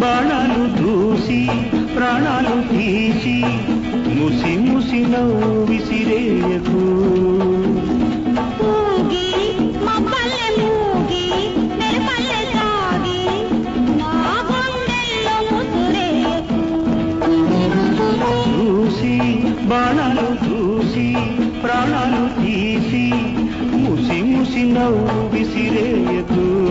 బాణాలు దూసి ప్రాణాలు తీసి ముసి ముసి నవ్వు విసిరేయకు. చూసి బాణాలు చూసి ప్రాణాలు తీసి ముసి ముసి నవ్వు విసిరేయకు.